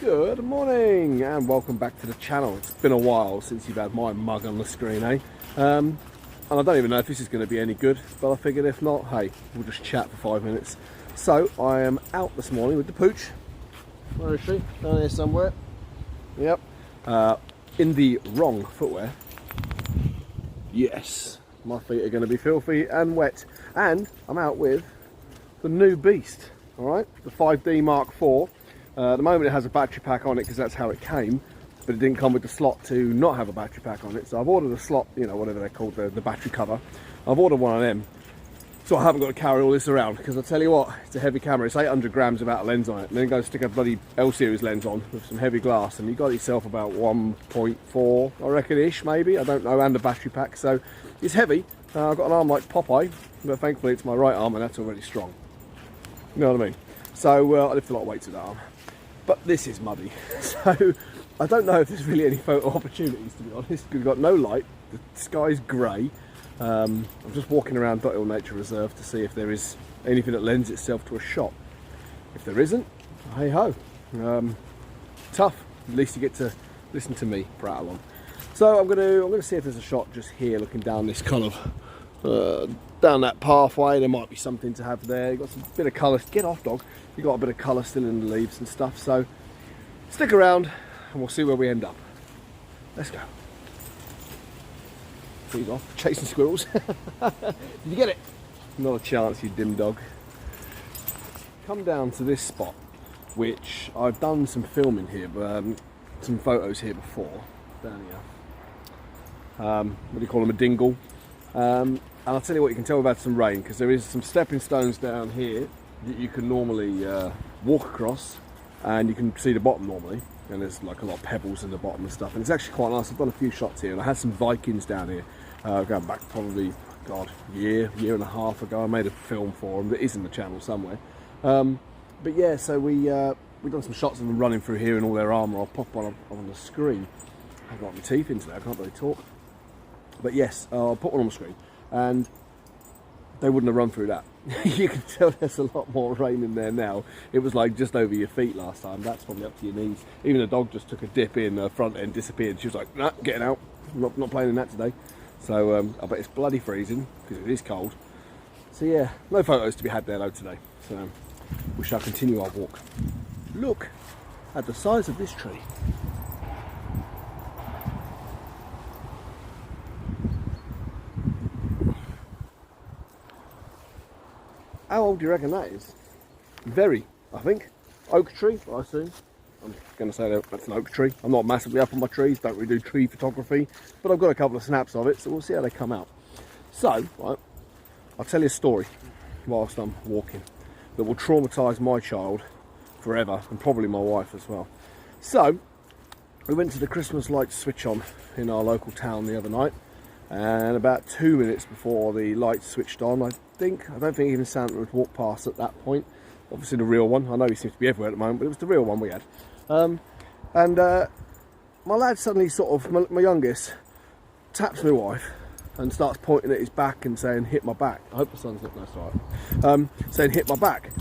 Good morning and welcome back to the channel. It's been a while since you've had my mug on the screen, eh? And I don't even know if this is going to be any good, but I figured if not, hey, we'll just chat for 5 minutes. So I am out this morning with the pooch. Where is she? Down here somewhere. Yep. In the wrong footwear. Yes, my feet are going to be filthy and wet. And I'm out with the new beast, all right? The 5D Mark IV. At the moment it has a battery pack on it because that's how it came, but it didn't come with the slot to not have a battery pack on it. So I've ordered a slot, you know, whatever they're called, the battery cover. I've ordered one of them. So I haven't got to carry all this around because I tell you what, it's a heavy camera. It's 800 grams without a lens on it. And then go stick a bloody L series lens on with some heavy glass and you got yourself about 1.4, I reckon-ish maybe, I don't know, and a battery pack. So it's heavy. I've got an arm like Popeye, but thankfully it's my right arm and that's already strong. You know what I mean? So I lift a lot of weights with that arm. But this is muddy, so I don't know if there's really any photo opportunities, to be honest. We've got no light, the sky's grey. I'm just walking around Dothill Nature Reserve to see if there is anything that lends itself to a shot. If there isn't, hey ho. Tough. At least you get to listen to me prattle on. So I'm gonna see if there's a shot just here, looking down this kind of down that pathway. There might be something to have there. You've got some bit of colour. Get off, dog. You've got a bit of colour still in the leaves and stuff. So stick around and we'll see where we end up. Let's go. He's off chasing squirrels. Did you get it? Not a chance, you dim dog. Come down to this spot, which I've done some filming here, but some photos here before. Down here. What do you call them? A dingle. And I'll tell you what, you can tell we've had some rain because there is some stepping stones down here that you can normally walk across and you can see the bottom normally, and there's like a lot of pebbles in the bottom and stuff, and it's actually quite nice. I've done a few shots here and I had some Vikings down here going back probably, God, year and a half ago. I made a film for them that is in the channel somewhere. But yeah, so we've done some shots of them running through here in all their armour. I'll pop one on the screen. I've got my teeth into there, I can't really talk. But yes, I'll put one on the screen, and they wouldn't have run through that. You can tell there's a lot more rain in there now. It was like just over your feet last time. That's probably up to your knees. Even the dog just took a dip in, the front end disappeared. She was like, nah, getting out. I'm not playing in that today. So I bet it's bloody freezing because it is cold. So yeah, no photos to be had there though today. So we shall continue our walk. Look at the size of this tree. How old do you reckon that is? Very, I think. Oak tree, I assume. I'm going to say that that's an oak tree. I'm not massively up on my trees, don't really do tree photography, but I've got a couple of snaps of it, so we'll see how they come out. So, right, I'll tell you a story whilst I'm walking that will traumatise my child forever, and probably my wife as well. So, we went to the Christmas lights switch on in our local town the other night, and about 2 minutes before the lights switched on, I don't think even Santa would walk past at that point. Obviously the real one. I know he seems to be everywhere at the moment, but it was the real one we had. My lad suddenly sort of, my youngest, taps my wife and starts pointing at his back and saying, hit my back. I hope the sun's not nice, right? Saying, hit my back.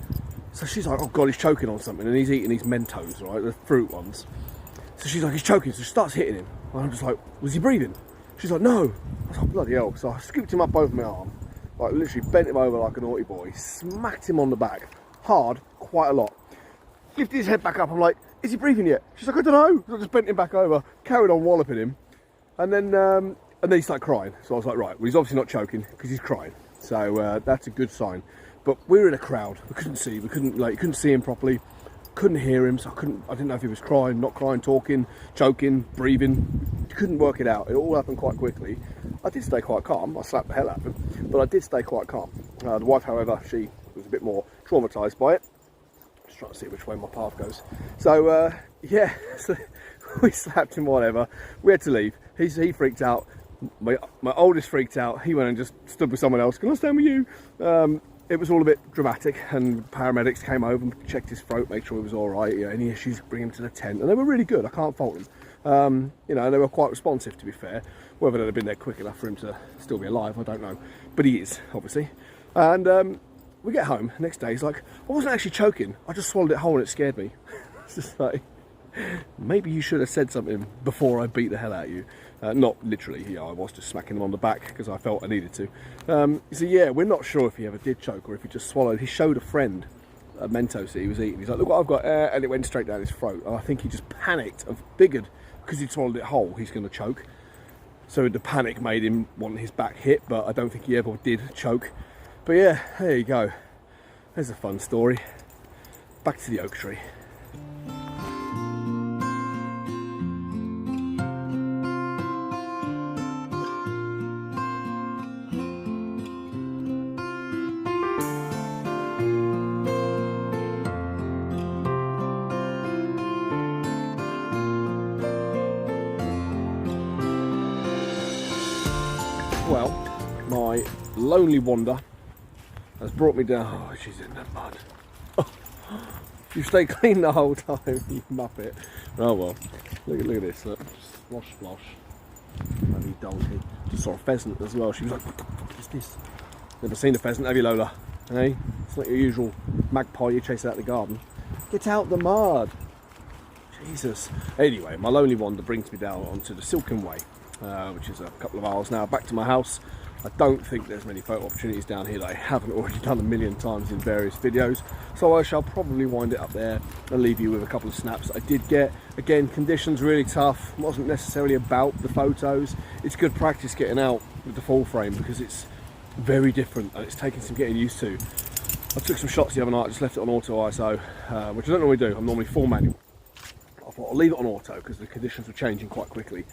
So she's like, oh God, he's choking on something, and he's eating these Mentos, right, the fruit ones. So she's like, he's choking, so she starts hitting him. And I'm just like, was he breathing? She's like, no. I was like, bloody hell. So I scooped him up over my arm, like literally bent him over like a naughty boy, smacked him on the back, hard, quite a lot. Lifted his head back up, I'm like, is he breathing yet? She's like, I don't know. So I just bent him back over, carried on walloping him, and then he started crying. So I was like, right, well he's obviously not choking because he's crying. So that's a good sign. But we were in a crowd, we couldn't see, couldn't see him properly, couldn't hear him, so I didn't know if he was crying, not crying, talking, choking, breathing. Couldn't work it out. It all happened quite quickly. I did stay quite calm. I slapped the hell out of him, but I did stay quite calm. The wife, however, she was a bit more traumatised by it. Just trying to see which way my path goes. So yeah, so we slapped him, whatever. We had to leave. He freaked out. My oldest freaked out. He went and just stood with someone else. Can I stand with you? It was all a bit dramatic, and paramedics came over and checked his throat, made sure he was all right. You know, any issues, bring him to the tent, and they were really good. I can't fault them. You know, they were quite responsive, to be fair. Whether they'd have been there quick enough for him to still be alive, I don't know. But he is, obviously. And we get home, next day, he's like, I wasn't actually choking. I just swallowed it whole and it scared me. It's just like, maybe you should have said something before I beat the hell out of you. Not literally, you know, I was just smacking him on the back because I felt I needed to. So yeah, we're not sure if he ever did choke or if he just swallowed. He showed a friend a Mentos that he was eating. He's like, look what I've got, and it went straight down his throat. And I think he just panicked and figured because he'd swallowed it whole, he's going to choke. So the panic made him want his back hit, but I don't think he ever did choke. But yeah, there you go. There's a fun story. Back to the oak tree. Well, my lonely wander has brought me down. Oh, she's in the mud. You stay clean the whole time, you muppet. Oh well, look at this. Look. Splosh, splosh. Bloody donkey. Just saw a pheasant as well. She was like, what the fuck is this? Never seen a pheasant, have you, Lola? Hey? It's not your usual magpie you chase out the garden. Get out the mud. Jesus. Anyway, my lonely wander brings me down onto the Silken Way, which is a couple of hours now back to my house. I don't think there's many photo opportunities down here that I haven't already done a million times in various videos, so I shall probably wind it up there and leave you with a couple of snaps I did get. Again, conditions really tough, wasn't necessarily about the photos. It's good practice getting out with the full frame because it's very different and it's taking some getting used to. I took some shots the other night, just left it on auto ISO, which I don't normally do. I'm normally full manual. I thought I'll leave it on auto because the conditions were changing quite quickly.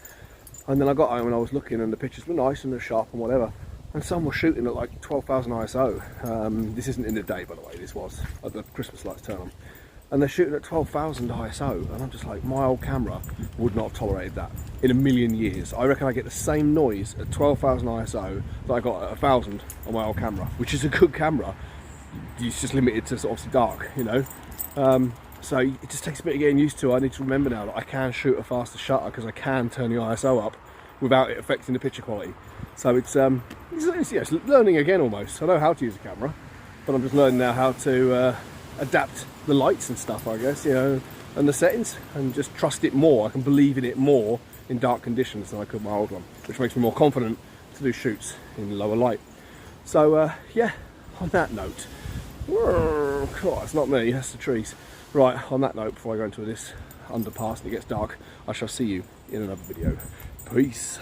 And then I got home and I was looking and the pictures were nice and they're sharp and whatever. And some were shooting at like 12,000 ISO. This isn't in the day, by the way, this was at the Christmas lights turn on. And they're shooting at 12,000 ISO. And I'm just like, my old camera would not have tolerated that in a million years. I reckon I get the same noise at 12,000 ISO that I got at 1,000 on my old camera, which is a good camera. It's just limited to obviously dark, you know. So it just takes a bit of getting used to. I need to remember now that I can shoot a faster shutter because I can turn the ISO up without it affecting the picture quality. So it's learning again almost. I know how to use a camera, but I'm just learning now how to adapt the lights and stuff, I guess, you know, and the settings, and just trust it more. I can believe in it more in dark conditions than I could my old one, which makes me more confident to do shoots in lower light. So yeah, on that note, God, it's not me, that's the trees. Right, on that note, before I go into this underpass and it gets dark, I shall see you in another video. Peace.